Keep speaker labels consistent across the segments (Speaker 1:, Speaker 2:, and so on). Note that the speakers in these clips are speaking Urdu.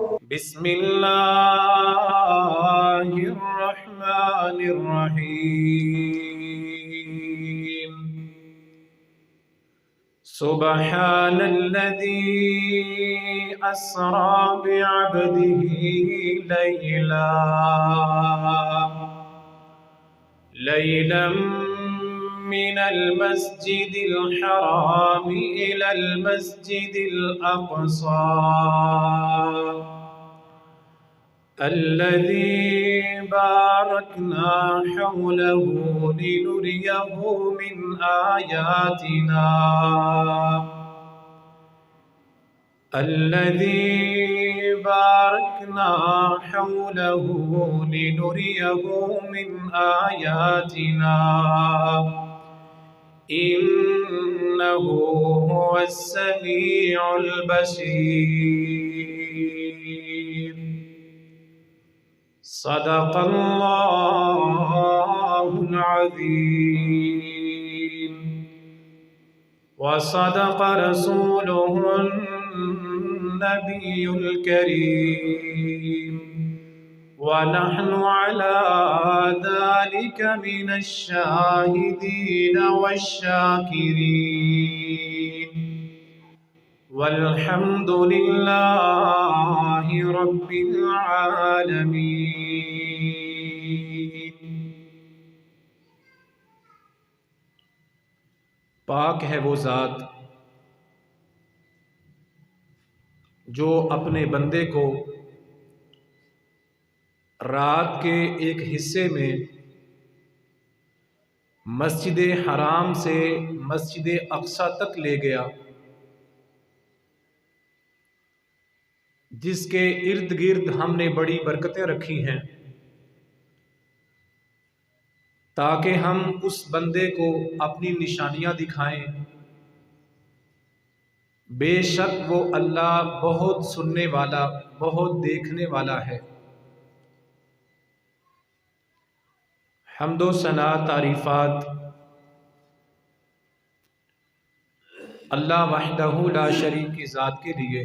Speaker 1: بسم اللہ الرحمن الرحیم سبحان الذی اسری بعبدہ لیلا من المسجد الحرام إلى المسجد الأقصى الذي باركنا حوله لنريه من آياتنا الذي باركنا حوله لنريه من آياتنا إنه هو السميع البصير صدق الله العظيم وصدق رسوله النبي الكريم ونحن على ذلك من الشاهدين والشاكرين والحمد لله رب العالمين۔ پاک ہے وہ ذات جو اپنے بندے کو رات کے ایک حصے میں مسجد حرام سے مسجد اقصی تک لے گیا، جس کے ارد گرد ہم نے بڑی برکتیں رکھی ہیں تاکہ ہم اس بندے کو اپنی نشانیاں دکھائیں۔ بے شک وہ اللہ بہت سننے والا، بہت دیکھنے والا ہے۔ حمد و ثنا تعریفات اللہ وحدہ لا شریک کی ذات کے لیے،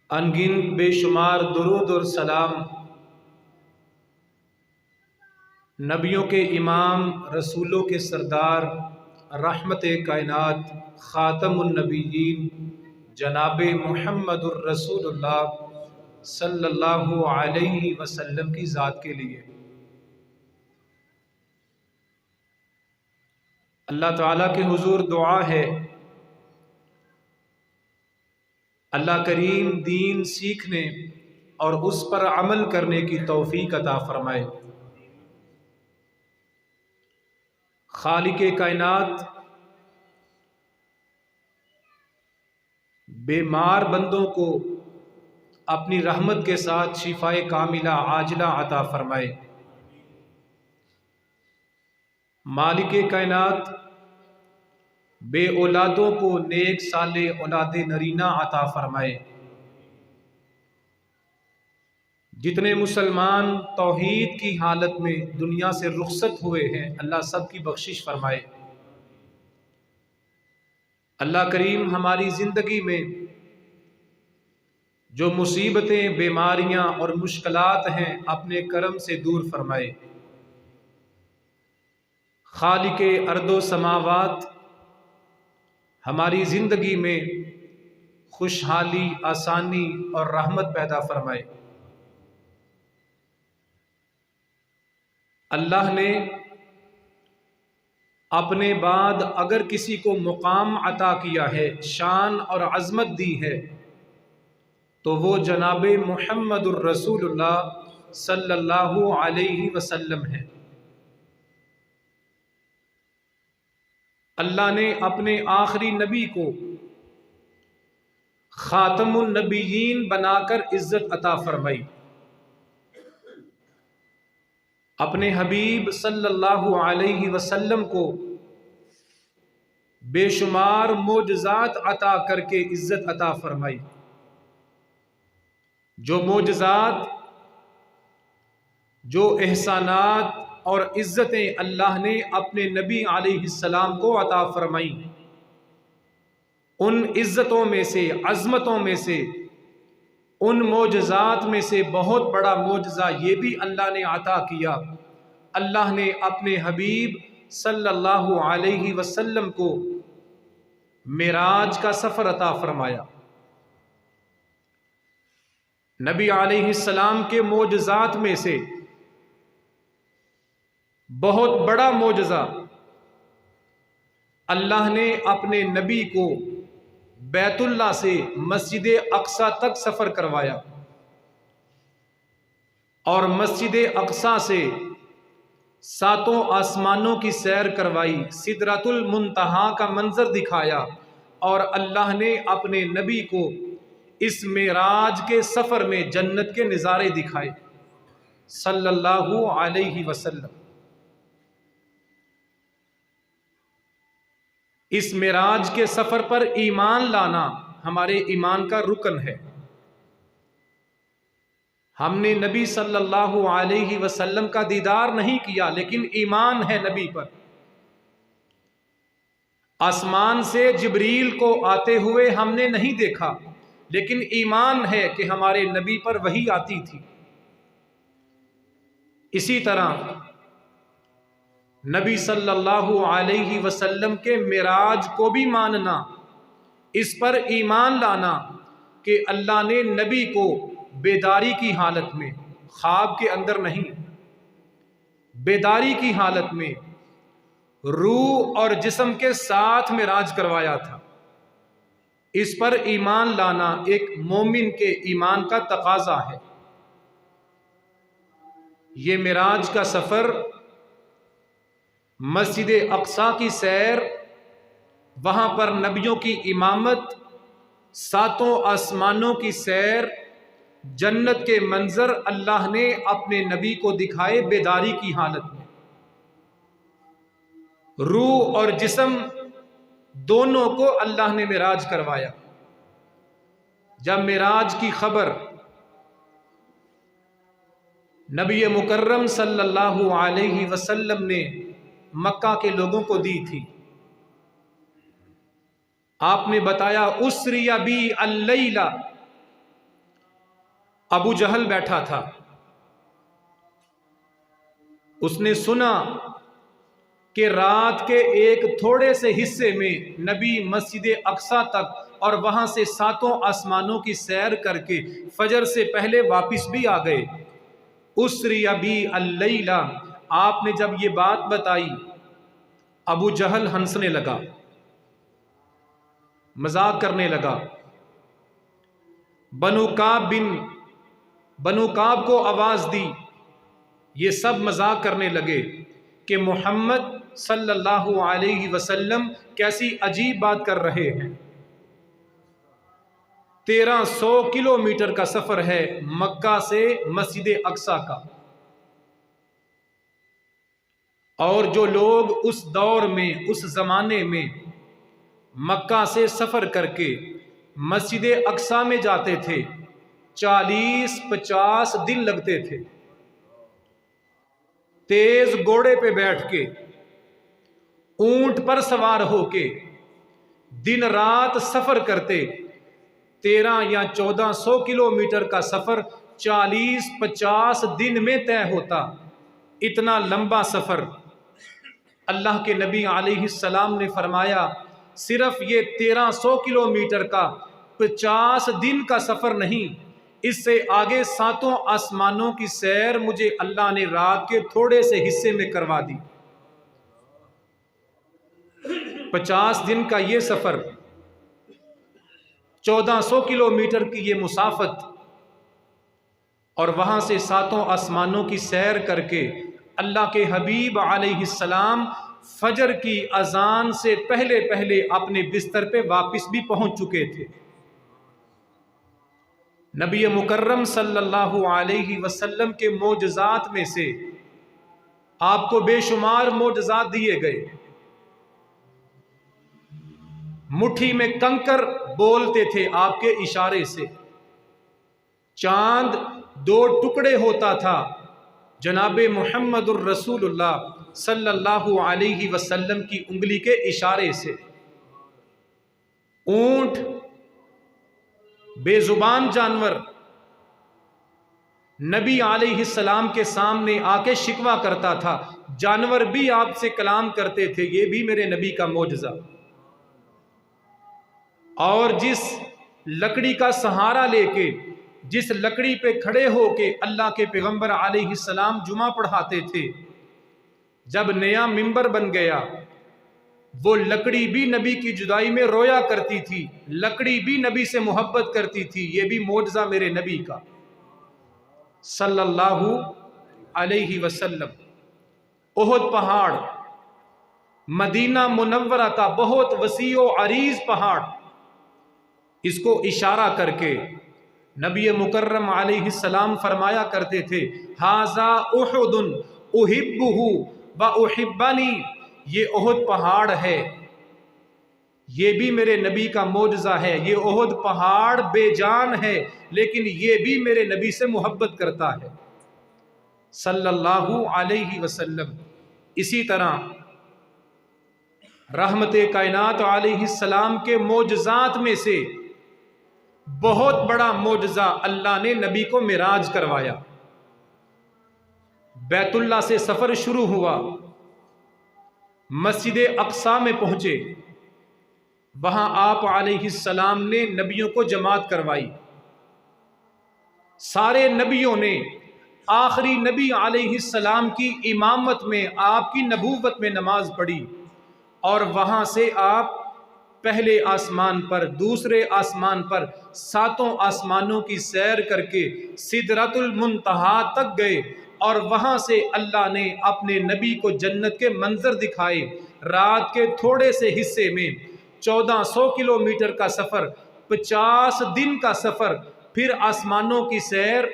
Speaker 1: ان گنت بے شمار درود اور سلام نبیوں کے امام، رسولوں کے سردار، رحمت کائنات، خاتم النبیین جناب محمد الرسول اللہ صلی اللہ علیہ وسلم کی ذات کے لیے۔ اللہ تعالیٰ کے حضور دعا ہے اللہ کریم دین سیکھنے اور اس پر عمل کرنے کی توفیق عطا فرمائے۔ خالق کائنات بیمار بندوں کو اپنی رحمت کے ساتھ شفائے کاملہ عاجلہ عطا فرمائے۔ مالک کائنات بے اولادوں کو نیک صالح اولاد نرینہ عطا فرمائے۔ جتنے مسلمان توحید کی حالت میں دنیا سے رخصت ہوئے ہیں اللہ سب کی بخشش فرمائے۔ اللہ کریم ہماری زندگی میں جو مصیبتیں، بیماریاں اور مشکلات ہیں اپنے کرم سے دور فرمائے۔ خالق ارض و سماوات ہماری زندگی میں خوشحالی، آسانی اور رحمت پیدا فرمائے۔ اللہ نے اپنے بعد اگر کسی کو مقام عطا کیا ہے، شان اور عظمت دی ہے تو وہ جناب محمد الرسول اللہ صلی اللہ علیہ وسلم ہے۔ اللہ نے اپنے آخری نبی کو خاتم النبیین بنا کر عزت عطا فرمائی۔ اپنے حبیب صلی اللہ علیہ وسلم کو بے شمار معجزات عطا کر کے عزت عطا فرمائی۔ جو معجزات، جو احسانات اور عزتیں اللہ نے اپنے نبی علیہ السلام کو عطا فرمائی، ان عزتوں میں سے، عظمتوں میں سے، ان معجزات میں سے بہت بڑا معجزہ یہ بھی اللہ نے عطا کیا، اللہ نے اپنے حبیب صلی اللہ علیہ وسلم کو معراج کا سفر عطا فرمایا۔ نبی علیہ السلام کے معجزات میں سے بہت بڑا معجزہ، اللہ نے اپنے نبی کو بیت اللہ سے مسجد اقصی تک سفر کروایا، اور مسجد اقصی سے ساتوں آسمانوں کی سیر کروائی، سدرۃ المنتہا کا منظر دکھایا، اور اللہ نے اپنے نبی کو اس معراج کے سفر میں جنت کے نظارے دکھائے صلی اللہ علیہ وسلم۔ اس معراج کے سفر پر ایمان لانا ہمارے ایمان کا رکن ہے۔ ہم نے نبی صلی اللہ علیہ وسلم کا دیدار نہیں کیا، لیکن ایمان ہے نبی پر۔ آسمان سے جبریل کو آتے ہوئے ہم نے نہیں دیکھا، لیکن ایمان ہے کہ ہمارے نبی پر وحی آتی تھی۔ اسی طرح نبی صلی اللہ علیہ وسلم کے معراج کو بھی ماننا، اس پر ایمان لانا کہ اللہ نے نبی کو بیداری کی حالت میں، خواب کے اندر نہیں، بیداری کی حالت میں روح اور جسم کے ساتھ معراج کروایا تھا۔ اس پر ایمان لانا ایک مومن کے ایمان کا تقاضا ہے۔ یہ معراج کا سفر، مسجد اقصی کی سیر، وہاں پر نبیوں کی امامت، ساتوں آسمانوں کی سیر، جنت کے منظر اللہ نے اپنے نبی کو دکھائے بیداری کی حالت میں۔ روح اور جسم دونوں کو اللہ نے معراج کروایا۔ جب معراج کی خبر نبی مکرم صلی اللہ علیہ وسلم نے مکہ کے لوگوں کو دی تھی، آپ نے بتایا اسری بی اللیلہ، ابو جہل بیٹھا تھا، اس نے سنا کہ رات کے ایک تھوڑے سے حصے میں نبی مسجد اقصی تک اور وہاں سے ساتوں آسمانوں کی سیر کر کے فجر سے پہلے واپس بھی آ گئے۔ اسری بی اللیلہ، آپ نے جب یہ بات بتائی، ابو جہل ہنسنے لگا، مذاق کرنے لگا۔ بنو کعب کو آواز دی، یہ سب مذاق کرنے لگے کہ محمد صلی اللہ علیہ وسلم کیسی عجیب بات کر رہے ہیں۔ 1300 کلومیٹر کا سفر ہے مکہ سے مسجد اقصی کا، اور جو لوگ اس دور میں، اس زمانے میں مکہ سے سفر کر کے مسجد اقصی میں جاتے تھے، 40-50 دن لگتے تھے، تیز گھوڑے پہ بیٹھ کے، اونٹ پر سوار ہو کے دن رات سفر کرتے۔ 13 یا 1400 کلومیٹر کا سفر 40-50 دن میں طے ہوتا۔ اتنا لمبا سفر اللہ کے نبی علیہ السلام نے فرمایا صرف یہ 1300 کلومیٹر کا 50 دن کا سفر نہیں، اس سے آگے ساتوں آسمانوں کی سیر مجھے اللہ نے رات کے تھوڑے سے حصے میں کروا دی۔ 50 دن کا یہ سفر، 1400 کلومیٹر کی یہ مسافت، اور وہاں سے ساتوں آسمانوں کی سیر کر کے اللہ کے حبیب علیہ السلام فجر کی اذان سے پہلے پہلے اپنے بستر پہ واپس بھی پہنچ چکے تھے۔ نبی مکرم صلی اللہ علیہ وسلم کے معجزات میں سے آپ کو بے شمار معجزات دیے گئے۔ مٹھی میں کنکر بولتے تھے آپ کے اشارے سے، چاند 2 ٹکڑے ہوتا تھا جناب محمد الرسول اللہ صلی اللہ علیہ وسلم کی انگلی کے اشارے سے۔ اونٹ بے زبان جانور نبی علیہ السلام کے سامنے آ کے شکوہ کرتا تھا، جانور بھی آپ سے کلام کرتے تھے، یہ بھی میرے نبی کا معجزہ۔ اور جس لکڑی کا سہارا لے کے، جس لکڑی پہ کھڑے ہو کے اللہ کے پیغمبر علیہ السلام جمعہ پڑھاتے تھے، جب نیا منبر بن گیا، وہ لکڑی بھی نبی کی جدائی میں رویا کرتی تھی، لکڑی بھی نبی سے محبت کرتی تھی، یہ بھی معجزہ میرے نبی کا صلی اللہ علیہ وسلم۔ احد پہاڑ مدینہ منورہ کا بہت وسیع و عریض پہاڑ، اس کو اشارہ کر کے نبی مکرم علیہ السلام فرمایا کرتے تھے، ھذا احد احبہ و احبنی، یہ احد پہاڑ ہے، یہ بھی میرے نبی کا معجزہ ہے۔ یہ احد پہاڑ بے جان ہے لیکن یہ بھی میرے نبی سے محبت کرتا ہے صلی اللہ علیہ وسلم۔ اسی طرح رحمت کائنات علیہ السلام کے معجزات میں سے بہت بڑا معجزہ اللہ نے نبی کو معراج کروایا۔ بیت اللہ سے سفر شروع ہوا، مسجد اقصی میں پہنچے، وہاں آپ علیہ السلام نے نبیوں کو جماعت کروائی، سارے نبیوں نے آخری نبی علیہ السلام کی امامت میں، آپ کی نبوت میں نماز پڑھی، اور وہاں سے آپ پہلے آسمان پر، دوسرے آسمان پر، ساتوں آسمانوں کی سیر کر کے سدرۃ المنتہا تک گئے، اور وہاں سے اللہ نے اپنے نبی کو جنت کے منظر دکھائے۔ رات کے تھوڑے سے حصے میں 1400 کلومیٹر کا سفر، 50 دن کا سفر، پھر آسمانوں کی سیر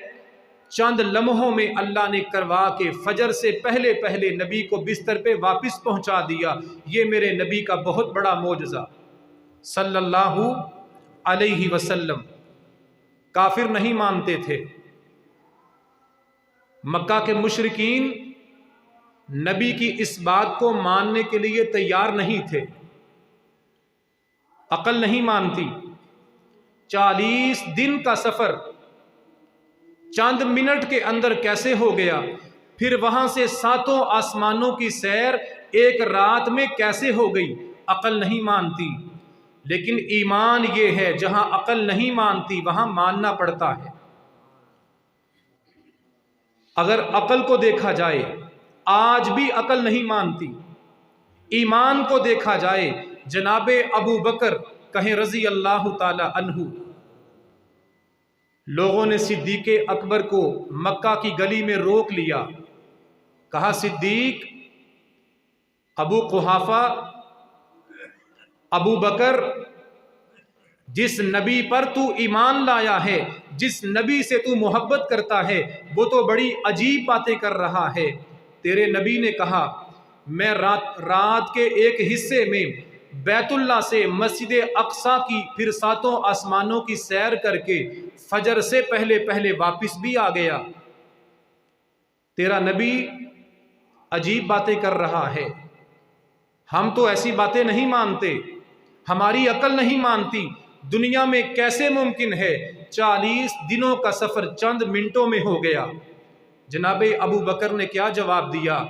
Speaker 1: چند لمحوں میں اللہ نے کروا کے فجر سے پہلے پہلے نبی کو بستر پہ واپس پہنچا دیا۔ یہ میرے نبی کا بہت بڑا معجزہ صلی اللہ علیہ وسلم۔ کافر نہیں مانتے تھے، مکہ کے مشرکین نبی کی اس بات کو ماننے کے لیے تیار نہیں تھے، عقل نہیں مانتی۔ 40 دن کا سفر چند منٹ کے اندر کیسے ہو گیا؟ پھر وہاں سے ساتوں آسمانوں کی سیر ایک رات میں کیسے ہو گئی؟ عقل نہیں مانتی۔ لیکن ایمان یہ ہے، جہاں عقل نہیں مانتی وہاں ماننا پڑتا ہے۔ اگر عقل کو دیکھا جائے، آج بھی عقل نہیں مانتی۔ ایمان کو دیکھا جائے، جناب ابو بکر کہیں رضی اللہ تعالی عنہ، لوگوں نے صدیق اکبر کو مکہ کی گلی میں روک لیا، کہا صدیق، ابو قحافہ، ابو بکر، جس نبی پر تو ایمان لایا ہے، جس نبی سے تو محبت کرتا ہے، وہ تو بڑی عجیب باتیں کر رہا ہے۔ تیرے نبی نے کہا میں رات کے ایک حصے میں بیت اللہ سے مسجد اقصی کی، پھر ساتوں آسمانوں کی سیر کر کے فجر سے پہلے پہلے واپس بھی آ گیا۔ تیرا نبی عجیب باتیں کر رہا ہے، ہم تو ایسی باتیں نہیں مانتے، ہماری عقل نہیں مانتی۔ دنیا میں کیسے ممکن ہے 40 دنوں کا سفر چند منٹوں میں ہو گیا؟ جناب ابو بکر نے کیا جواب دیا؟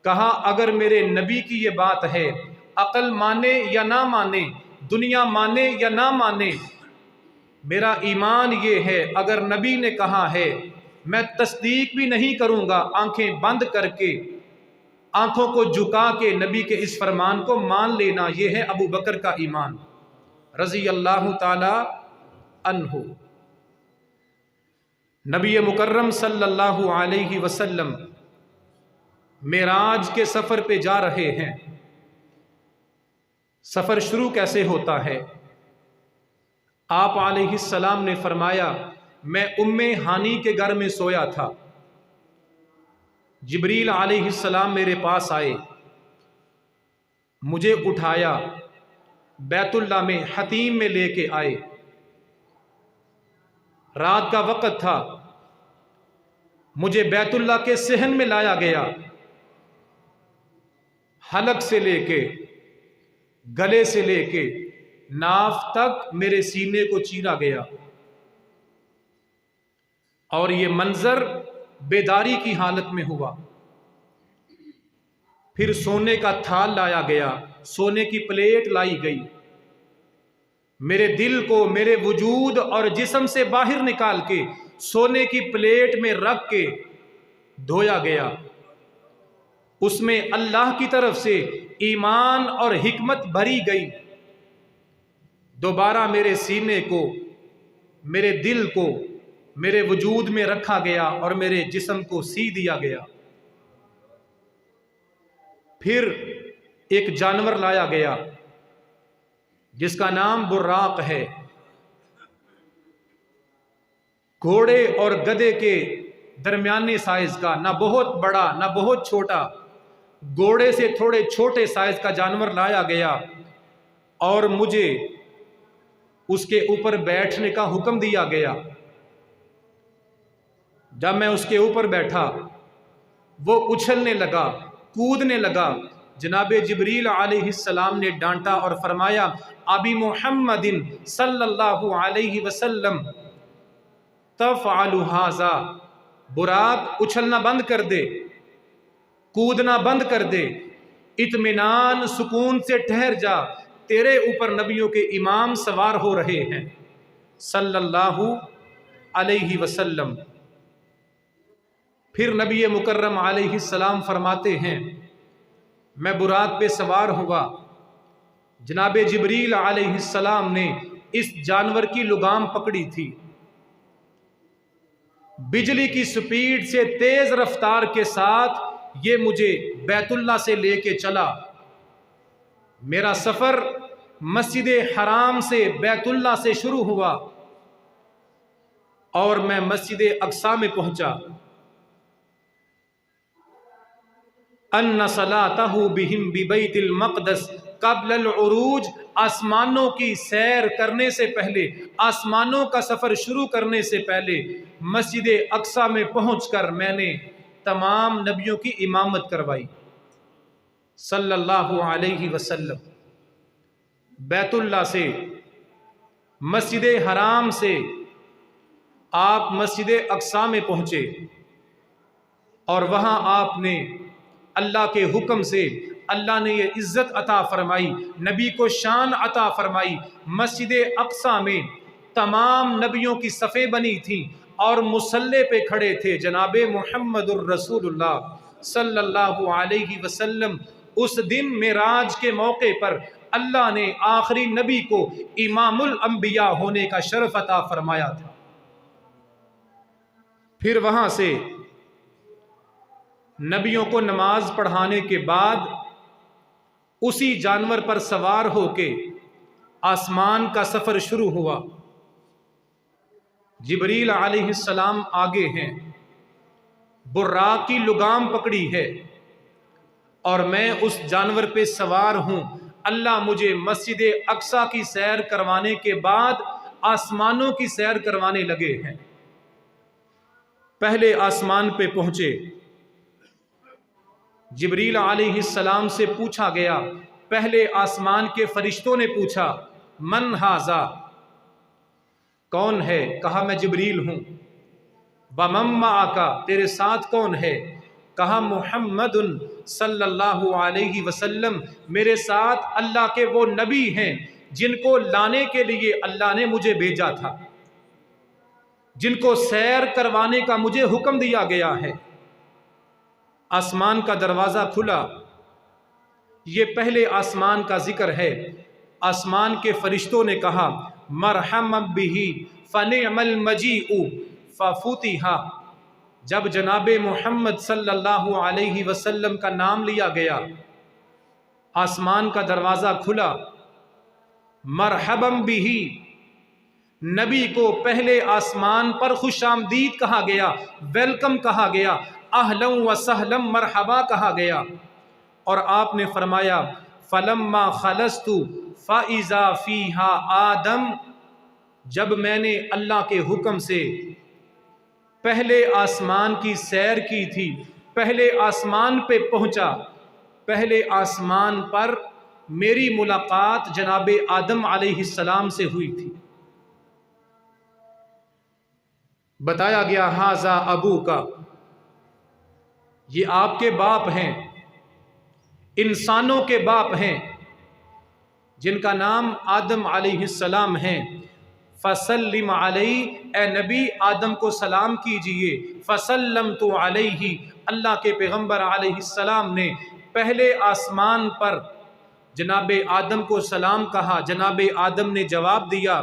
Speaker 1: کہا اگر میرے نبی کی یہ بات ہے، عقل مانے یا نہ مانے، دنیا مانے یا نہ مانے، میرا ایمان یہ ہے اگر نبی نے کہا ہے میں تصدیق بھی نہیں کروں گا، آنکھیں بند کر کے، آنکھوں کو جھکا کے نبی کے اس فرمان کو مان لینا، یہ ہے ابو بکر کا ایمان رضی اللہ تعالی عنہ۔ نبی مکرم صلی اللہ علیہ وسلم معراج کے سفر پہ جا رہے ہیں۔ سفر شروع کیسے ہوتا ہے؟ آپ علیہ السلام نے فرمایا میں ام ہانی کے گھر میں سویا تھا، جبریل علیہ السلام میرے پاس آئے، مجھے اٹھایا، بیت اللہ میں حتیم میں لے کے آئے، رات کا وقت تھا، مجھے بیت اللہ کے صحن میں لایا گیا، حلق سے لے کے، گلے سے لے کے، ناف تک میرے سینے کو چیرا گیا، اور یہ منظر بیداری کی حالت میں ہوا۔ پھر سونے کا تھال لایا گیا، سونے کی پلیٹ لائی گئی، میرے دل کو میرے وجود اور جسم سے باہر نکال کے سونے کی پلیٹ میں رکھ کے دھویا گیا۔ اس میں اللہ کی طرف سے ایمان اور حکمت بھری گئی۔ دوبارہ میرے سینے کو، میرے دل کو میرے وجود میں رکھا گیا اور میرے جسم کو سی دیا گیا۔ پھر ایک جانور لایا گیا جس کا نام براق ہے، گھوڑے اور گدھے کے درمیانے سائز کا، نہ بہت بڑا نہ بہت چھوٹا، گھوڑے سے تھوڑے چھوٹے سائز کا جانور لایا گیا، اور مجھے اس کے اوپر بیٹھنے کا حکم دیا گیا۔ جب میں اس کے اوپر بیٹھا وہ اچھلنے لگا، کودنے لگا۔ جناب جبریل علیہ السلام نے ڈانٹا اور فرمایا، ابی محمد صلی اللہ علیہ وسلم تفعل ھذا، براق اچھلنا بند کر دے، کودنا بند کر دے، اطمینان سکون سے ٹھہر جا، تیرے اوپر نبیوں کے امام سوار ہو رہے ہیں صلی اللہ علیہ وسلم۔ پھر نبی مکرم علیہ السلام فرماتے ہیں، میں براق پہ سوار ہوا، جناب جبریل علیہ السلام نے اس جانور کی لگام پکڑی تھی، بجلی کی سپیڈ سے تیز رفتار کے ساتھ یہ مجھے بیت اللہ سے لے کے چلا۔ میرا سفر مسجد حرام سے بیت اللہ سے شروع ہوا اور میں مسجد اقصی میں پہنچا۔ ان صلاتہ بہم ببیت المقدس قبل العروج، آسمانوں کی سیر کرنے سے پہلے، آسمانوں کا سفر شروع کرنے سے پہلے مسجد اقصی میں پہنچ کر میں نے تمام نبیوں کی امامت کروائی صلی اللہ علیہ وسلم۔ بیت اللہ سے، مسجد حرام سے آپ مسجد اقصی میں پہنچے، اور وہاں آپ نے اللہ کے حکم سے، اللہ نے یہ عزت عطا فرمائی، نبی کو شان عطا فرمائی۔ مسجد اقصی میں تمام نبیوں کی صفیں بنی تھیں اور مصلی پہ کھڑے تھے جناب محمد الرسول اللہ صلی اللہ علیہ وسلم۔ اس دن معراج کے موقع پر اللہ نے آخری نبی کو امام الانبیاء ہونے کا شرف عطا فرمایا تھا۔ پھر وہاں سے نبیوں کو نماز پڑھانے کے بعد اسی جانور پر سوار ہو کے آسمان کا سفر شروع ہوا۔ جبریل علیہ السلام آگے ہیں، براق کی لگام پکڑی ہے اور میں اس جانور پہ سوار ہوں۔ اللہ مجھے مسجد اقصی کی سیر کروانے کے بعد آسمانوں کی سیر کروانے لگے ہیں۔ پہلے آسمان پہ پہنچے، جبریل علیہ السلام سے پوچھا گیا، پہلے آسمان کے فرشتوں نے پوچھا، من ھذا، کون ہے؟ کہا میں جبریل ہوں۔ ومن معک، تیرے ساتھ کون ہے؟ کہا محمد صلی اللہ علیہ وسلم، میرے ساتھ اللہ کے وہ نبی ہیں جن کو لانے کے لیے اللہ نے مجھے بھیجا تھا، جن کو سیر کروانے کا مجھے حکم دیا گیا ہے۔ آسمان کا دروازہ کھلا، یہ پہلے آسمان کا ذکر ہے۔ آسمان کے فرشتوں نے کہا، مرحبا بہ فنعم المجیء ففتح۔ جب جناب محمد صلی اللہ علیہ وسلم کا نام لیا گیا، آسمان کا دروازہ کھلا، مرحبا بہ، نبی کو پہلے آسمان پر خوش آمدید کہا گیا، ویلکم کہا گیا، اہلا و سہلا مرحبا کہا گیا۔ اور آپ نے فرمایا، فلما خلصت فاذا فیہا آدم، جب میں نے اللہ کے حکم سے پہلے آسمان کی سیر کی تھی، پہلے آسمان پہ پہنچا، پہلے آسمان پر میری ملاقات جناب آدم علیہ السلام سے ہوئی تھی۔ بتایا گیا ہاذا ابو کا، یہ آپ کے باپ ہیں، انسانوں کے باپ ہیں جن کا نام آدم علیہ السلام ہے۔ فسلم علیہ، اے نبی آدم کو سلام کیجئے۔ فسلمت علیہ، اللہ کے پیغمبر علیہ السلام نے پہلے آسمان پر جناب آدم کو سلام کہا۔ جناب آدم نے جواب دیا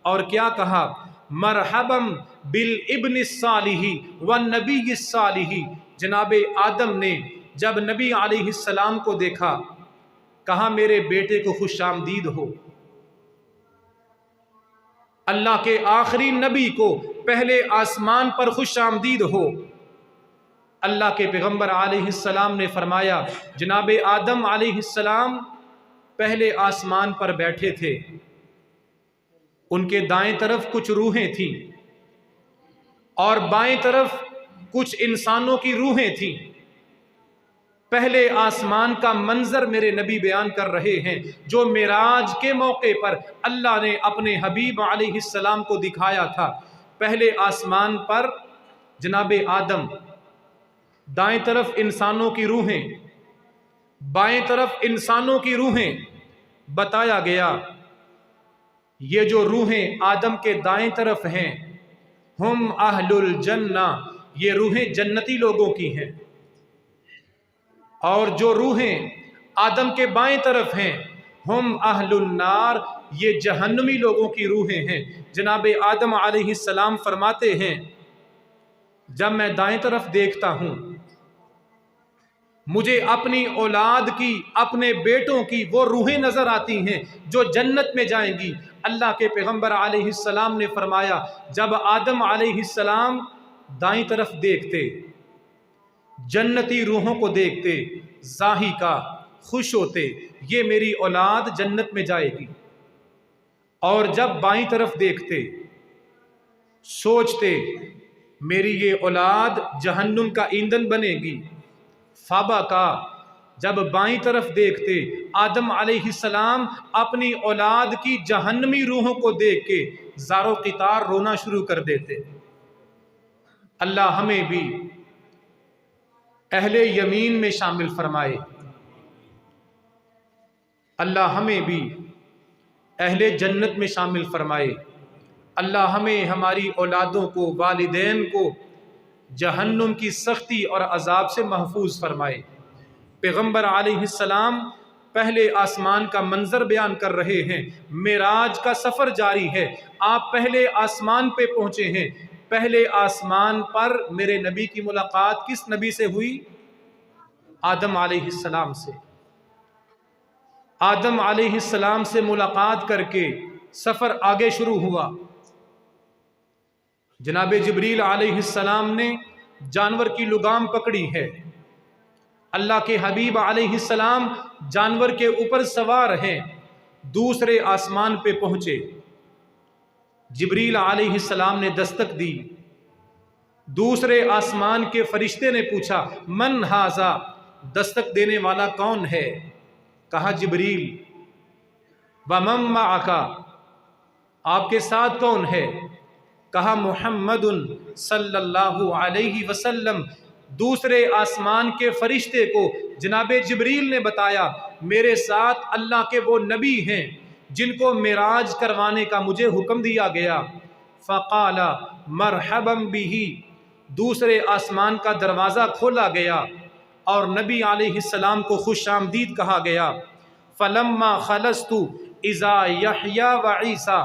Speaker 1: اور کیا کہا؟ مرحبا بالابن الصالح والنبی الصالح۔ جناب آدم نے جب نبی علیہ السلام کو دیکھا کہا میرے بیٹے کو خوش آمدید ہو۔ اللہ کے آخری نبی کو پہلے آسمان پر خوش آمدید ہو۔ اللہ کے پیغمبر علیہ السلام نے فرمایا جناب آدم علیہ السلام پہلے آسمان پر بیٹھے تھے، ان کے دائیں طرف کچھ روحیں تھیں اور بائیں طرف کچھ انسانوں کی روحیں تھیں۔ پہلے آسمان کا منظر میرے نبی بیان کر رہے ہیں جو معراج کے موقع پر اللہ نے اپنے حبیب علیہ السلام کو دکھایا تھا۔ پہلے آسمان پر جناب آدم، دائیں طرف انسانوں کی روحیں، بائیں طرف انسانوں کی روحیں۔ بتایا گیا یہ جو روحیں آدم کے دائیں طرف ہیں ہم اہل الجنہ، یہ روحیں جنتی لوگوں کی ہیں، اور جو روحیں آدم کے بائیں طرف ہیں ہم اہل النار، یہ جہنمی لوگوں کی روحیں ہیں۔ جناب آدم علیہ السلام فرماتے ہیں جب میں دائیں طرف دیکھتا ہوں مجھے اپنی اولاد کی، اپنے بیٹوں کی وہ روحیں نظر آتی ہیں جو جنت میں جائیں گی۔ اللہ کے پیغمبر علیہ السلام نے فرمایا جب آدم علیہ السلام دائیں طرف دیکھتے، جنتی روحوں کو دیکھتے، ضاحی کا خوش ہوتے یہ میری اولاد جنت میں جائے گی، اور جب بائیں طرف دیکھتے سوچتے میری یہ اولاد جہنم کا ایندھن بنے گی۔ فابا کا جب بائیں طرف دیکھتے آدم علیہ السلام اپنی اولاد کی جہنمی روحوں کو دیکھ کے زار و قطار رونا شروع کر دیتے۔ اللہ ہمیں بھی اہل یمین میں شامل فرمائے، اللہ ہمیں بھی اہل جنت میں شامل فرمائے، اللہ ہمیں، ہماری اولادوں کو، والدین کو جہنم کی سختی اور عذاب سے محفوظ فرمائے۔ پیغمبر علیہ السلام پہلے آسمان کا منظر بیان کر رہے ہیں، معراج کا سفر جاری ہے، آپ پہلے آسمان پہ پہنچے ہیں۔ پہلے آسمان پر میرے نبی کی ملاقات کس نبی سے ہوئی؟ آدم علیہ السلام سے۔ آدم علیہ السلام سے ملاقات کر کے سفر آگے شروع ہوا۔ جناب جبریل علیہ السلام نے جانور کی لگام پکڑی ہے، اللہ کے حبیب علیہ السلام جانور کے اوپر سوار ہیں، دوسرے آسمان پہ پہنچے۔ جبریل علیہ السلام نے دستک دی، دوسرے آسمان کے فرشتے نے پوچھا من ھذا، دستک دینے والا کون ہے؟ کہا جبریل۔ ومن معک، آپ کے ساتھ کون ہے؟ کہا محمد صلی اللہ علیہ وسلم۔ دوسرے آسمان کے فرشتے کو جناب جبریل نے بتایا میرے ساتھ اللہ کے وہ نبی ہیں جن کو معراج کروانے کا مجھے حکم دیا گیا۔ فقال مرحبا بہ، دوسرے آسمان کا دروازہ کھولا گیا اور نبی علیہ السلام کو خوش آمدید کہا گیا۔ فلما خلصت اذا یحییٰ وعیسیٰ،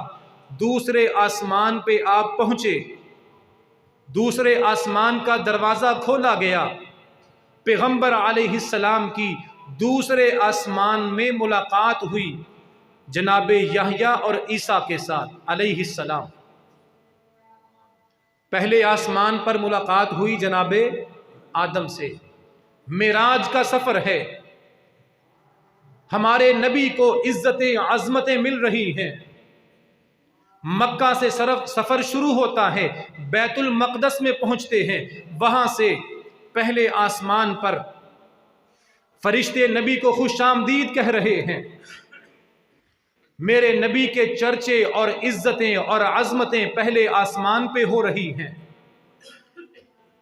Speaker 1: دوسرے آسمان پہ آپ پہنچے، دوسرے آسمان کا دروازہ کھولا گیا، پیغمبر علیہ السلام کی دوسرے آسمان میں ملاقات ہوئی جناب یحییٰ اور عیسیٰ کے ساتھ علیہ السلام۔ پہلے آسمان پر ملاقات ہوئی جناب آدم سے، معراج کا سفر ہے، ہمارے نبی کو عزتیں عظمتیں مل رہی ہیں۔ مکہ سے سفر شروع ہوتا ہے، بیت المقدس میں پہنچتے ہیں، وہاں سے پہلے آسمان پر فرشتے نبی کو خوش آمدید کہہ رہے ہیں، میرے نبی کے چرچے اور عزتیں اور عظمتیں پہلے آسمان پہ ہو رہی ہیں۔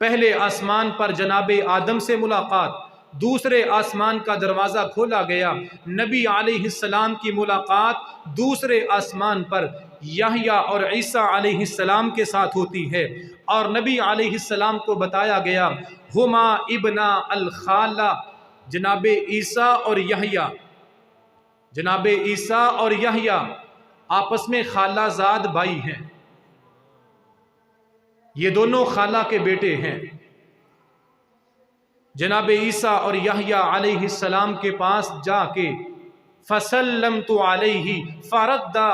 Speaker 1: پہلے آسمان پر جناب آدم سے ملاقات، دوسرے آسمان کا دروازہ کھولا گیا، نبی علیہ السلام کی ملاقات دوسرے آسمان پر یحییٰ اور عیسیٰ علیہ السلام کے ساتھ ہوتی ہے، اور نبی علیہ السلام کو بتایا گیا ہما ابنا الخالہ، جناب عیسیٰ اور یحییٰ، جناب عیسیٰ اور یحییٰ آپس میں خالہ زاد بھائی ہیں، یہ دونوں خالہ کے بیٹے ہیں۔ جناب عیسیٰ اور یحییٰ علیہ السلام کے پاس جا کے فسلمت علیہ فردا،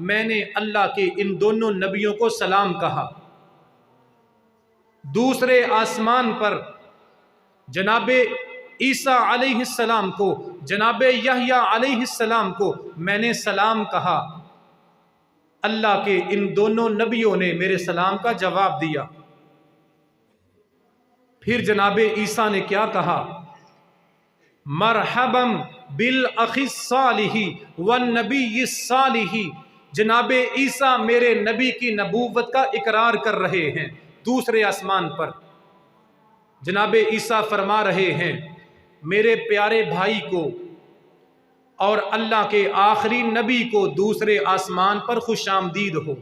Speaker 1: میں نے اللہ کے ان دونوں نبیوں کو سلام کہا۔ دوسرے آسمان پر جناب عیسیٰ علیہ السلام کو، جناب یحییٰ علیہ السلام کو میں نے سلام کہا، اللہ کے ان دونوں نبیوں نے میرے سلام کا جواب دیا۔ پھر جناب عیسیٰ نے کیا کہا؟ مرحبا بالاخ الصالح والنبی الصالح، جناب عیسیٰ میرے نبی کی نبوت کا اقرار کر رہے ہیں۔ دوسرے آسمان پر جناب عیسیٰ فرما رہے ہیں میرے پیارے بھائی کو اور اللہ کے آخری نبی کو دوسرے آسمان پر خوش آمدید ہو۔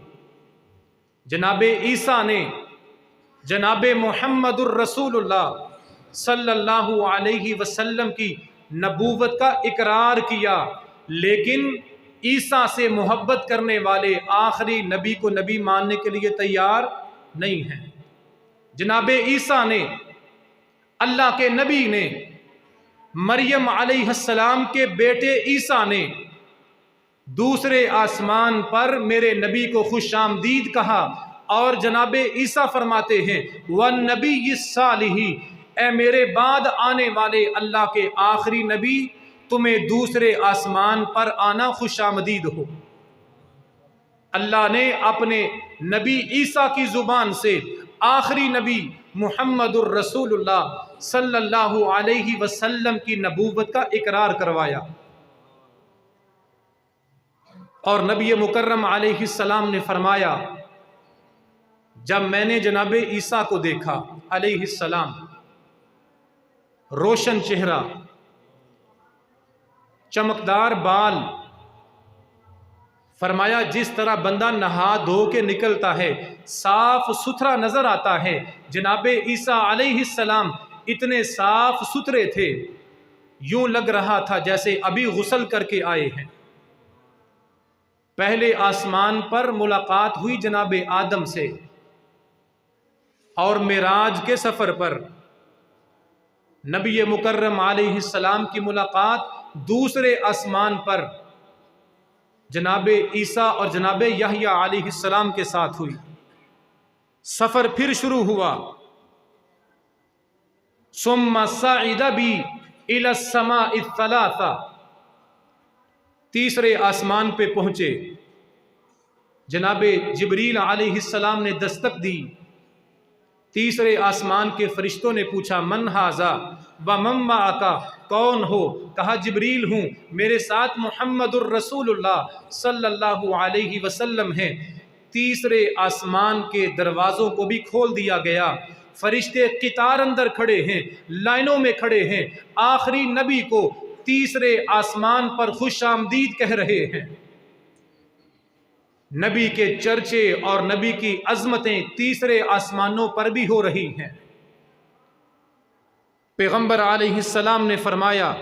Speaker 1: جناب عیسیٰ نے جناب محمد الرسول اللہ صلی اللہ علیہ وسلم کی نبوت کا اقرار کیا، لیکن عیسیٰ سے محبت کرنے والے آخری نبی کو نبی ماننے کے لیے تیار نہیں ہیں۔ جناب عیسیٰ نے، اللہ کے نبی نے، مریم علیہ السلام کے بیٹے عیسیٰ نے دوسرے آسمان پر میرے نبی کو خوش آمدید کہا، اور جناب عیسیٰ فرماتے ہیں وَالنَّبِيِّ الصَّالِحِ، اے میرے بعد آنے والے اللہ کے آخری نبی، تمہیں دوسرے آسمان پر آنا خوش آمدید ہو۔ اللہ نے اپنے نبی عیسیٰ کی زبان سے آخری نبی محمد الرسول اللہ صلی اللہ علیہ وسلم کی نبوت کا اقرار کروایا، اور نبی مکرم علیہ السلام نے فرمایا جب میں نے جناب عیسیٰ کو دیکھا علیہ السلام، روشن چہرہ، چمکدار بال، فرمایا جس طرح بندہ نہا دھو کے نکلتا ہے صاف ستھرا نظر آتا ہے، جناب عیسیٰ علیہ السلام اتنے صاف ستھرے تھے، یوں لگ رہا تھا جیسے ابھی غسل کر کے آئے ہیں۔ پہلے آسمان پر ملاقات ہوئی جناب آدم سے، اور معراج کے سفر پر نبی مکرم علیہ السلام کی ملاقات دوسرے آسمان پر جناب عیسیٰ اور جناب یحییٰ علیہ السلام کے ساتھ ہوئی۔ سفر پھر شروع ہوا، ثم صعد بی الی السماء الثلاث، تیسرے آسمان پہ پہنچے، جناب جبریل علیہ السلام نے دستک دی، تیسرے آسمان کے فرشتوں نے پوچھا من ھذا ومن معک، کون ہو؟ کہا جبریل ہوں، میرے ساتھ محمد الرسول اللہ صلی اللہ علیہ وسلم ہیں۔ تیسرے آسمان کے دروازوں کو بھی کھول دیا گیا، فرشتے قطار اندر کھڑے ہیں، لائنوں میں کھڑے ہیں، آخری نبی کو تیسرے آسمان پر خوش آمدید کہہ رہے ہیں۔ نبی کے چرچے اور نبی کی عظمتیں تیسرے آسمانوں پر بھی ہو رہی ہیں۔ پیغمبر علیہ السلام نے فرمایا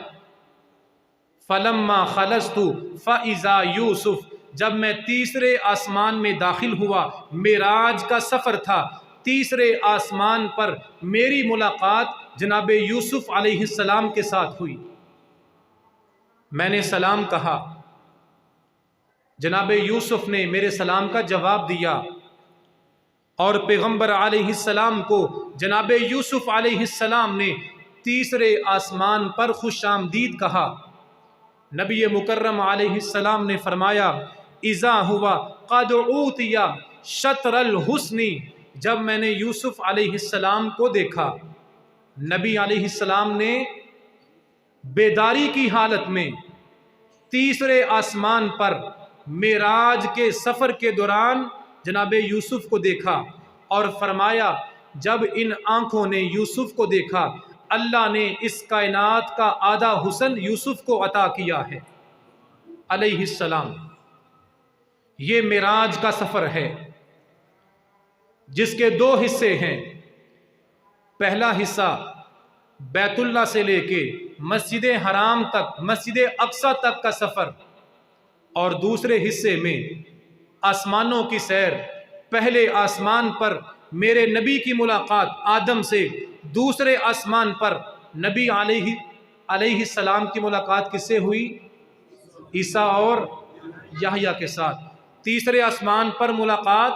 Speaker 1: فَلَمَّا خَلَصْتُ فَإِذَا یوسف، جب میں تیسرے آسمان میں داخل ہوا، معراج کا سفر تھا، تیسرے آسمان پر میری ملاقات جناب یوسف علیہ السلام کے ساتھ ہوئی۔ میں نے سلام کہا، جناب یوسف نے میرے سلام کا جواب دیا، اور پیغمبر علیہ السلام کو جناب یوسف علیہ السلام نے تیسرے آسمان پر خوش آمدید کہا۔ نبی مکرم علیہ السلام نے فرمایا اذا ہوا قد اوتی شطر الحسن، جب میں نے یوسف علیہ السلام کو دیکھا، نبی علیہ السلام نے بیداری کی حالت میں تیسرے آسمان پر معراج کے سفر کے دوران جناب یوسف کو دیکھا اور فرمایا جب ان آنکھوں نے یوسف کو دیکھا اللہ نے اس کائنات کا آدھا حسن یوسف کو عطا کیا ہے علیہ السلام۔ یہ معراج کا سفر ہے جس کے دو حصے ہیں۔ پہلا حصہ بیت اللہ سے لے کے مسجد حرام تک، مسجد اقصی تک کا سفر، اور دوسرے حصے میں آسمانوں کی سیر۔ پہلے آسمان پر میرے نبی کی ملاقات آدم سے، دوسرے آسمان پر نبی علیہ السلام کی ملاقات کس سے ہوئی؟ عیسیٰ اور یحییٰ کے ساتھ۔ تیسرے آسمان پر ملاقات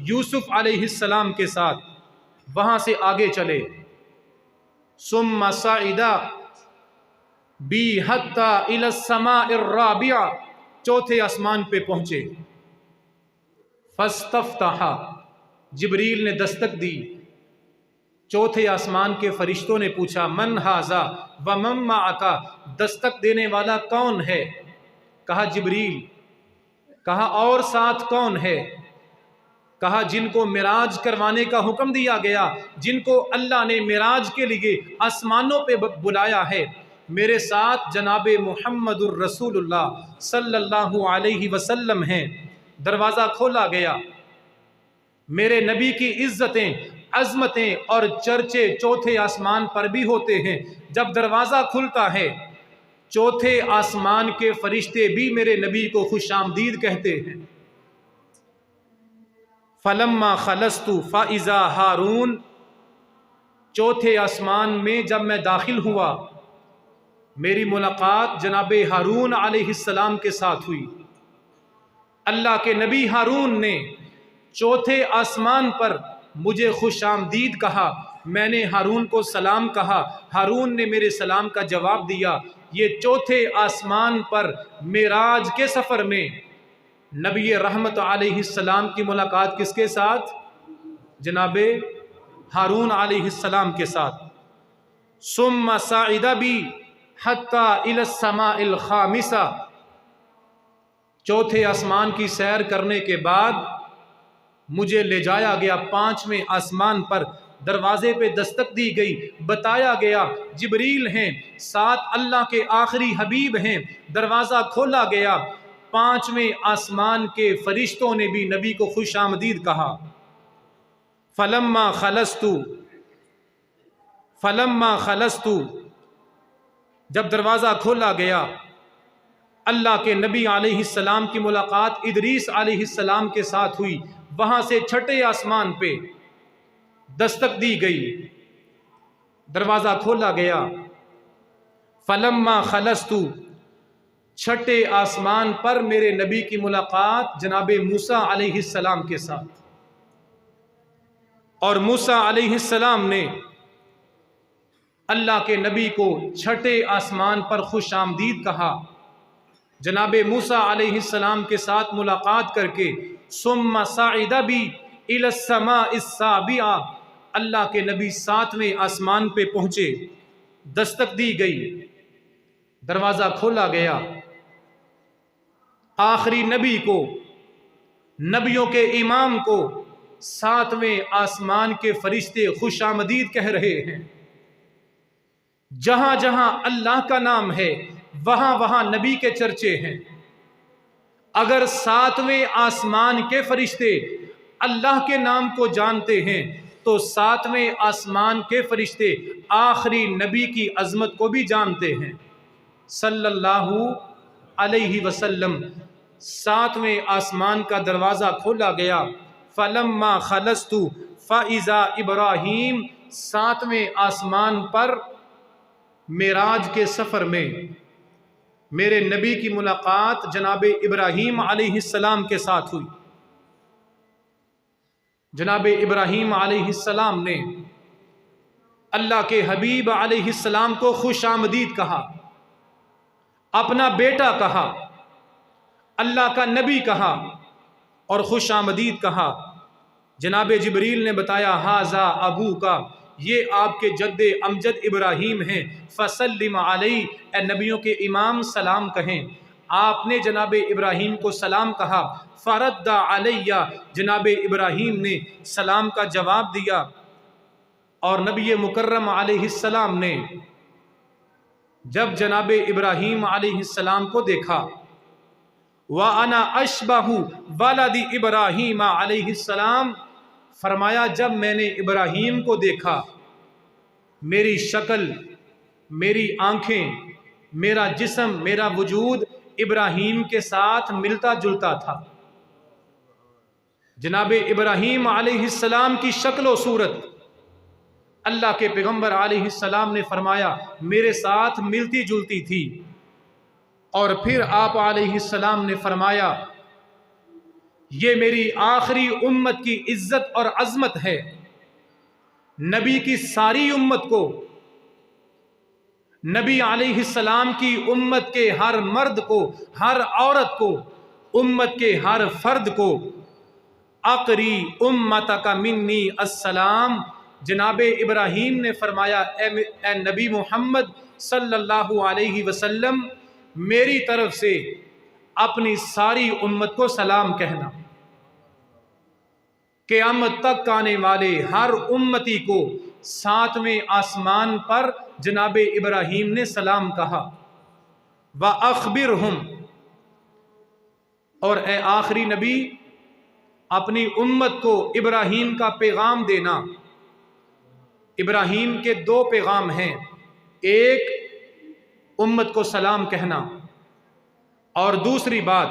Speaker 1: یوسف علیہ السلام کے ساتھ۔ وہاں سے آگے چلے، ثم صعد بی حتی الی السماء الرابعہ، چوتھے آسمان پہ پہنچے۔ فاستفتح، جبریل نے دستک دی۔ چوتھے آسمان کے فرشتوں نے پوچھا من ھذا ومن معک، دستک دینے والا کون ہے؟ کہا جبریل۔ کہا اور ساتھ کون ہے؟ کہا جن کو معراج کروانے کا حکم دیا گیا، جن کو اللہ نے معراج کے لیے آسمانوں پہ بلایا ہے، میرے ساتھ جناب محمد الرسول اللہ صلی اللہ علیہ وسلم ہیں۔ دروازہ کھولا گیا۔ میرے نبی کی عزتیں، عظمتیں اور چرچے چوتھے آسمان پر بھی ہوتے ہیں۔ جب دروازہ کھلتا ہے چوتھے آسمان کے فرشتے بھی میرے نبی کو خوش آمدید کہتے ہیں۔ فلما خلصت فاذا ہارون، چوتھے آسمان میں جب میں داخل ہوا میری ملاقات جناب ہارون علیہ السلام کے ساتھ ہوئی۔ اللہ کے نبی ہارون نے چوتھے آسمان پر مجھے خوش آمدید کہا۔ میں نے ہارون کو سلام کہا، ہارون نے میرے سلام کا جواب دیا۔ یہ چوتھے آسمان پر معراج کے سفر میں نبی رحمت علیہ السلام کی ملاقات کس کے ساتھ؟ جناب ہارون علیہ السلام کے ساتھ۔ ثم صعد بی حتی الی السماء الخامسہ، چوتھے آسمان کی سیر کرنے کے بعد مجھے لے جایا گیا پانچویں آسمان پر۔ دروازے پہ دستک دی گئی، بتایا گیا جبریل ہیں، ساتھ اللہ کے آخری حبیب ہیں۔ دروازہ کھولا گیا، پانچویں آسمان کے فرشتوں نے بھی نبی کو خوش آمدید کہا۔ فلما خلصت، جب دروازہ کھولا گیا اللہ کے نبی علیہ السلام کی ملاقات ادریس علیہ السلام کے ساتھ ہوئی۔ وہاں سے چھٹے آسمان پہ دستک دی گئی، دروازہ کھولا گیا۔ فلما خلصت، چھٹے آسمان پر میرے نبی کی ملاقات جناب موسیٰ علیہ السلام کے ساتھ، اور موسیٰ علیہ السلام نے اللہ کے نبی کو چھٹے آسمان پر خوش آمدید کہا۔ جناب موسیٰ علیہ السلام کے ساتھ ملاقات کر کے ثم صعد بی الی السماء السابعہ، اللہ کے نبی ساتویں آسمان پہ پہنچے۔ دستک دی گئی، دروازہ کھولا گیا۔ آخری نبی کو، نبیوں کے امام کو ساتویں آسمان کے فرشتے خوش آمدید کہہ رہے ہیں۔ جہاں جہاں اللہ کا نام ہے وہاں وہاں نبی کے چرچے ہیں۔ اگر ساتویں آسمان کے فرشتے اللہ کے نام کو جانتے ہیں تو ساتویں آسمان کے فرشتے آخری نبی کی عظمت کو بھی جانتے ہیں صلی اللہ علیہ وسلم۔ ساتویں آسمان کا دروازہ کھولا گیا۔ فلما خلصت فاذا ابراہیم، ساتویں آسمان پر معراج کے سفر میں میرے نبی کی ملاقات جناب ابراہیم علیہ السلام کے ساتھ ہوئی۔ جناب ابراہیم علیہ السلام نے اللہ کے حبیب علیہ السلام کو خوش آمدید کہا، اپنا بیٹا کہا، اللہ کا نبی کہا اور خوش آمدید کہا۔ جناب جبریل نے بتایا ھذا ابو کا، یہ آپ کے جد امجد ابراہیم ہیں، فسلم علیہ، اے نبیوں کے امام سلام کہیں۔ آپ نے جناب ابراہیم کو سلام کہا، فرد علیہ، جناب ابراہیم نے سلام کا جواب دیا، اور نبی مکرم علیہ السلام نے جب جناب ابراہیم علیہ السلام کو دیکھا، وَأَنَا أَشْبَهُ وَلَدِ ابراہیم علیہ السلام، فرمایا جب میں نے ابراہیم کو دیکھا، میری شکل، میری آنکھیں، میرا جسم، میرا وجود ابراہیم کے ساتھ ملتا جلتا تھا۔ جناب ابراہیم علیہ السلام کی شکل و صورت اللہ کے پیغمبر علیہ السلام نے فرمایا میرے ساتھ ملتی جلتی تھی۔ اور پھر آپ علیہ السلام نے فرمایا یہ میری آخری امت کی عزت اور عظمت ہے۔ نبی کی ساری امت کو، نبی علیہ السلام کی امت کے ہر مرد کو، ہر عورت کو، امت کے ہر فرد کو، اقری امتک منی السلام، جناب ابراہیم نے فرمایا اے نبی محمد صلی اللہ علیہ وسلم، میری طرف سے اپنی ساری امت کو سلام کہنا۔ قیامت تک آنے والے ہر امتی کو ساتویں آسمان پر جناب ابراہیم نے سلام کہا۔ وَأَخْبِرْهُمْ، اور اے آخری نبی اپنی امت کو ابراہیم کا پیغام دینا۔ ابراہیم کے دو پیغام ہیں، ایک امت کو سلام کہنا، اور دوسری بات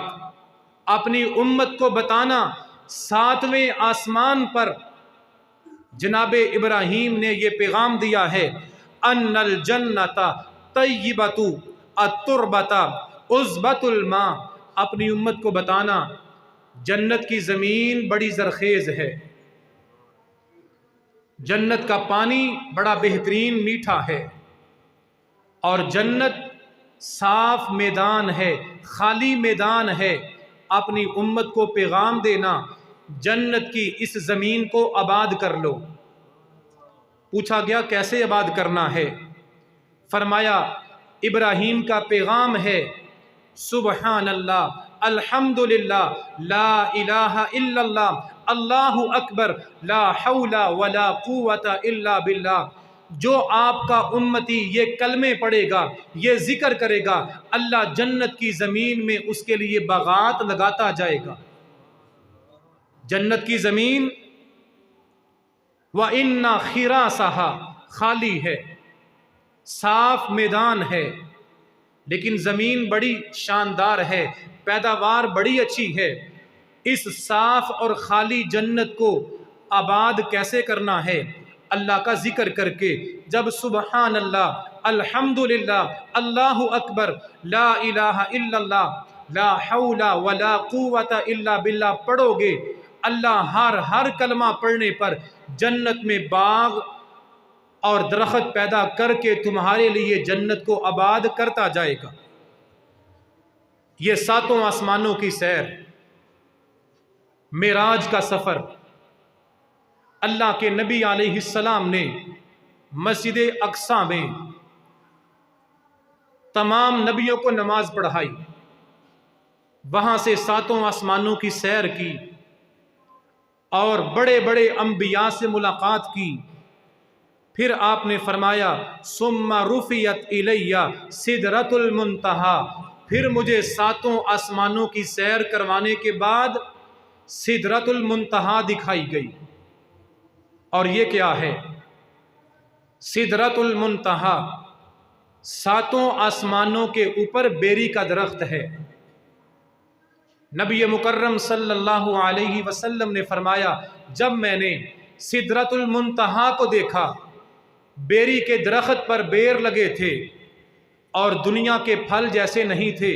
Speaker 1: اپنی امت کو بتانا ساتویں آسمان پر جناب ابراہیم نے یہ پیغام دیا ہے، ان الجنت طیبۃ التربۃ عذبۃ الماء، اپنی امت کو بتانا جنت کی زمین بڑی زرخیز ہے، جنت کا پانی بڑا بہترین میٹھا ہے، اور جنت صاف میدان ہے، خالی میدان ہے۔ اپنی امت کو پیغام دینا جنت کی اس زمین کو آباد کر لو۔ پوچھا گیا کیسے آباد کرنا ہے؟ فرمایا ابراہیم کا پیغام ہے سبحان اللہ، الحمدللہ، لا الہ الا اللہ، اللہ اکبر، لا حول ولا قوت الا باللہ۔ جو آپ کا امتی یہ کلمے پڑھے گا، یہ ذکر کرے گا، اللہ جنت کی زمین میں اس کے لیے باغات لگاتا جائے گا۔ جنت کی زمین وَإِنَّ خِرَاسَهَا، خالی ہے، صاف میدان ہے، لیکن زمین بڑی شاندار ہے، پیداوار بڑی اچھی ہے۔ اس صاف اور خالی جنت کو آباد کیسے کرنا ہے؟ اللہ کا ذکر کر کے، جب سبحان اللہ، الحمدللہ، اللہ اکبر، لا الہ الا اللہ، لا حول ولا قوت الا باللہ پڑھو گے، اللہ ہر کلمہ پڑھنے پر جنت میں باغ اور درخت پیدا کر کے تمہارے لیے جنت کو آباد کرتا جائے گا۔ یہ ساتوں آسمانوں کی سیر، معراج کا سفر، اللہ کے نبی علیہ السلام نے مسجد اقصی میں تمام نبیوں کو نماز پڑھائی، وہاں سے ساتوں آسمانوں کی سیر کی، اور بڑے بڑے انبیاء سے ملاقات کی۔ پھر آپ نے فرمایا ثم رفعت الیہ سدرۃ المنتہا، پھر مجھے ساتوں آسمانوں کی سیر کروانے کے بعد سدرۃ المنتہا دکھائی گئی۔ اور یہ کیا ہے؟ سدرۃ المنتہا ساتوں آسمانوں کے اوپر بیری کا درخت ہے۔ نبی مکرم صلی اللہ علیہ وسلم نے فرمایا جب میں نے سدرۃ المنتہا کو دیکھا، بیری کے درخت پر بیر لگے تھے، اور دنیا کے پھل جیسے نہیں تھے،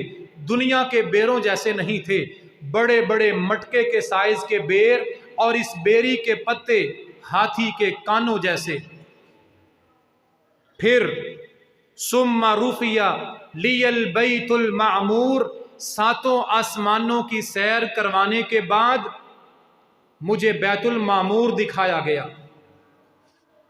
Speaker 1: دنیا کے بیروں جیسے نہیں تھے، بڑے بڑے مٹکے کے سائز کے بیر، اور اس بیری کے پتے ہاتھی کے کانوں جیسے۔ پھر ثم رفع لی البیت المعمور، ساتوں آسمانوں کی سیر کروانے کے بعد مجھے بیت المعمور دکھایا گیا۔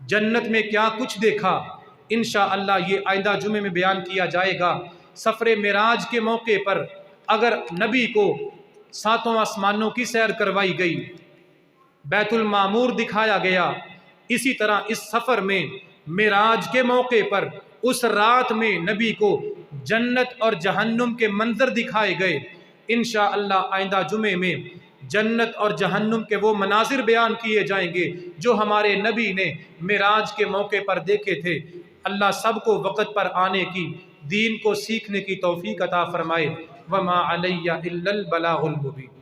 Speaker 1: جنت میں کیا کچھ دیکھا، انشاءاللہ یہ آئندہ جمعے میں بیان کیا جائے گا۔ سفر معراج کے موقع پر اگر نبی کو ساتوں آسمانوں کی سیر کروائی گئی، بیت المعمور دکھایا گیا، اسی طرح اس سفر میں معراج کے موقع پر اس رات میں نبی کو جنت اور جہنم کے منظر دکھائے گئے۔ انشاءاللہ آئندہ جمعے میں جنت اور جہنم کے وہ مناظر بیان کیے جائیں گے جو ہمارے نبی نے معراج کے موقع پر دیکھے تھے۔ اللہ سب کو وقت پر آنے کی، دین کو سیکھنے کی توفیق عطا فرمائے۔ وما علی الا البلاغ المبین۔